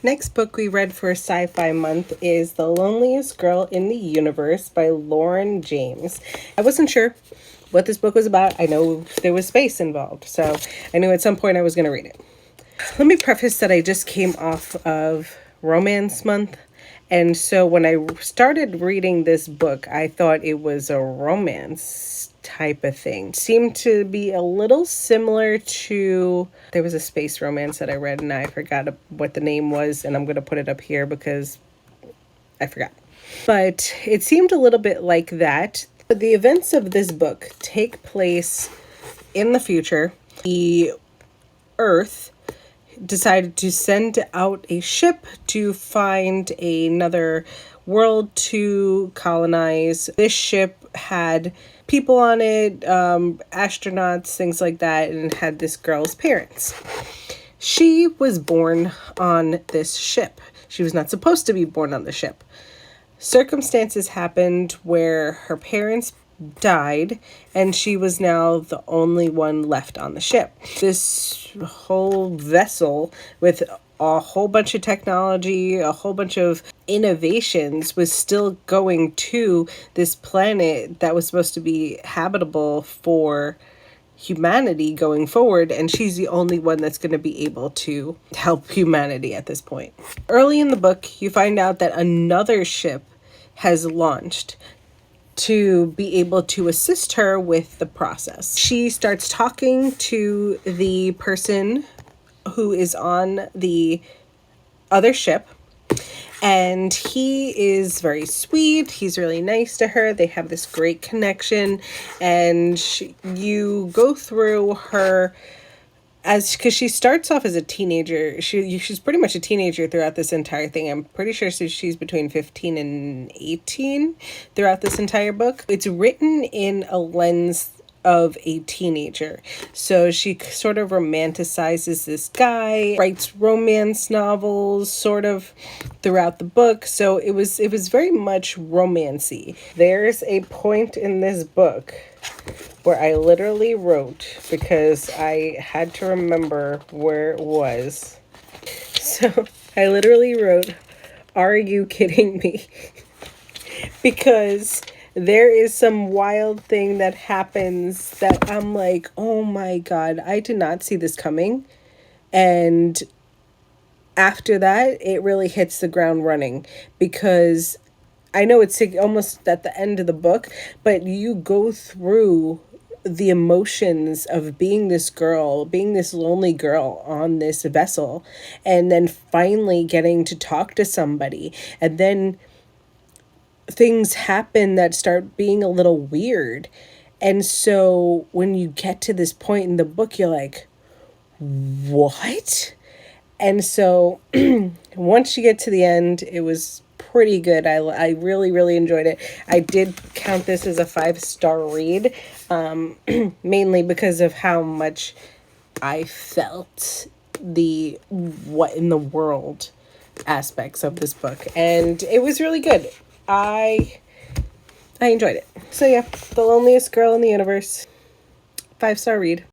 Next book we read for Sci-Fi Month is The Loneliest Girl in the Universe by Lauren James. I wasn't sure what this book was about. I know there was space involved, so I knew at some point I was going to read it. Let me preface that I just came off of Romance Month, and so when I started reading this book, I thought it was a romance type of thing. Seemed to be a little similar to, there was a space romance that I read and I forgot what the name was, and I'm going to put it up here because I forgot. But it seemed a little bit like that. But the events of this book take place in the future. The Earth decided to send out a ship to find another world to colonize. This ship had people on it, astronauts, things like that, and had this girl's parents. She was born on this ship. She was not supposed to be born on the ship. Circumstances happened where her parents died and she was now the only one left on the ship. This whole vessel with a whole bunch of technology, a whole bunch of innovations was still going to this planet that was supposed to be habitable for humanity going forward, and she's the only one that's going to be able to help humanity at this point. Early in the book, you find out that another ship has launched to be able to assist her with the process. She starts talking to the person who is on the other ship, and he is very sweet. He's really nice to her. They have this great connection, and you go through her because she starts off as a teenager. She's pretty much a teenager throughout this entire thing. I'm pretty sure she's between 15 and 18 throughout this entire book. It's written in a lens of a teenager. So she sort of romanticizes this guy, writes romance novels sort of throughout the book. So it was very much romancy. There's a point in this book where I literally wrote, because I had to remember where it was. So I literally wrote, "Are you kidding me?" Because there is some wild thing that happens that I'm like, oh my God, I did not see this coming. And after that, it really hits the ground running, because I know it's almost at the end of the book, but you go through the emotions of being this girl, being this lonely girl on this vessel, and then finally getting to talk to somebody. And then things happen that start being a little weird. And so when you get to this point in the book, you're like, what? And so once you get to the end, it was pretty good. I really, really enjoyed it. I did count this as a 5-star read, mainly because of how much I felt the what in the world aspects of this book. And it was really good. I enjoyed it. So yeah, The Loneliest Girl in the Universe, 5-star read.